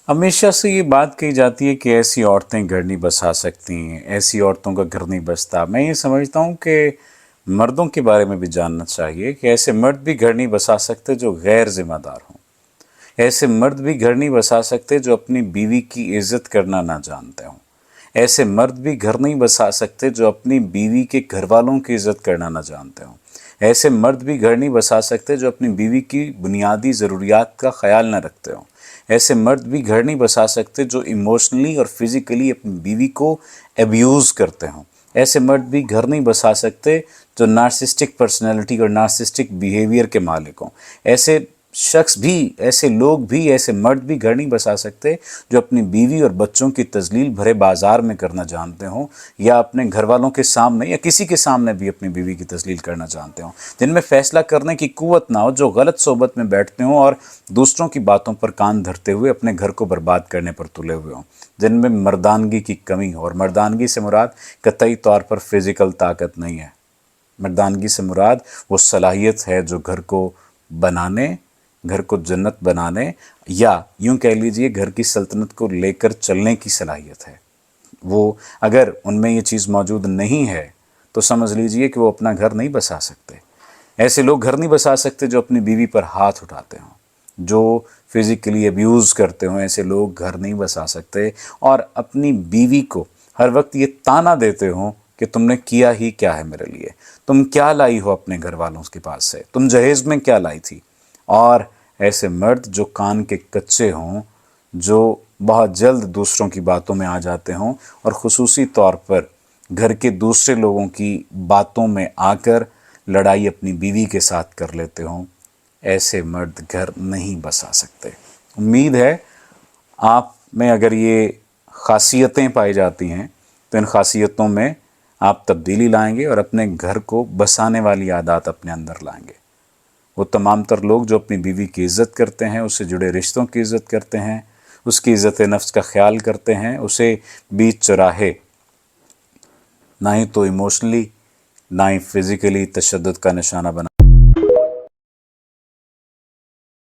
हमेशा से ये बात कही जाती है कि ऐसी औरतें घर नहीं बसा सकती हैं, ऐसी औरतों का घर नहीं बसता। मैं ये समझता हूँ कि मर्दों के बारे में भी जानना चाहिए कि ऐसे मर्द भी घर नहीं बसा सकते जो गैर जिम्मेदार हों। ऐसे मर्द भी घर नहीं बसा सकते जो अपनी बीवी की इज्जत करना ना जानते हों। ऐसे मर्द भी घर नहीं बसा सकते जो अपनी बीवी के घर वालों की इज्जत करना ना जानते हों। ऐसे मर्द भी घर नहीं बसा सकते जो अपनी बीवी की बुनियादी ज़रूरियात का ख्याल न रखते हों। ऐसे मर्द भी घर नहीं बसा सकते जो इमोशनली और फिज़िकली अपनी बीवी को एब्यूज़ करते हों। ऐसे मर्द भी घर नहीं बसा सकते जो नार्सिस्टिक पर्सनैलिटी और नार्सिस्टिक बिहेवियर के मालिक हों। ऐसे शख्स भी, ऐसे लोग भी, ऐसे मर्द भी घर नहीं बसा सकते जो अपनी बीवी और बच्चों की तजलील भरे बाजार में करना जानते हों, या अपने घर वालों के सामने या किसी के सामने भी अपनी बीवी की तजलील करना जानते हों। जिनमें फ़ैसला करने की कुव्वत ना हो, जो गलत सोबत में बैठते हों और दूसरों की बातों पर कान धरते हुए अपने घर को बर्बाद करने पर तुले हुए हों। जिनमें मर्दानगी की कमी हो, और मर्दानगी से मुराद कतई तौर पर फिज़िकल ताकत नहीं है। मर्दानगी से मुराद वो सलाहियत है जो घर को बनाने, घर को जन्नत बनाने, या यूं कह लीजिए घर की सल्तनत को लेकर चलने की सलाहियत है। वो अगर उनमें ये चीज़ मौजूद नहीं है तो समझ लीजिए कि वो अपना घर नहीं बसा सकते। ऐसे लोग घर नहीं बसा सकते जो अपनी बीवी पर हाथ उठाते हों, जो फिज़िकली अब्यूज़ करते हों। ऐसे लोग घर नहीं बसा सकते और अपनी बीवी को हर वक्त ये ताना देते हों कि तुमने किया ही क्या है मेरे लिए, तुम क्या लाई हो अपने घर वालों के पास से, तुम जहेज़ में क्या लाई थी। और ऐसे मर्द जो कान के कच्चे हों, जो बहुत जल्द दूसरों की बातों में आ जाते हों और ख़ुसूसी तौर पर घर के दूसरे लोगों की बातों में आकर लड़ाई अपनी बीवी के साथ कर लेते हों, ऐसे मर्द घर नहीं बसा सकते। उम्मीद है आप में अगर ये ख़ासियतें पाई जाती हैं तो इन ख़ासियतों में आप तब्दीली लाएंगे और अपने घर को बसाने वाली आदत अपने अंदर लाएंगे। वो तमाम तर लोग जो अपनी बीवी की इज़्ज़त करते हैं, उससे जुड़े रिश्तों की इज़्ज़त करते हैं, उसकी इज़्ज़त नफ्स का ख्याल करते हैं, उसे बीच चौराहे ना ही तो इमोशनली ना ही फिज़िकली तशद्दुद का निशाना बना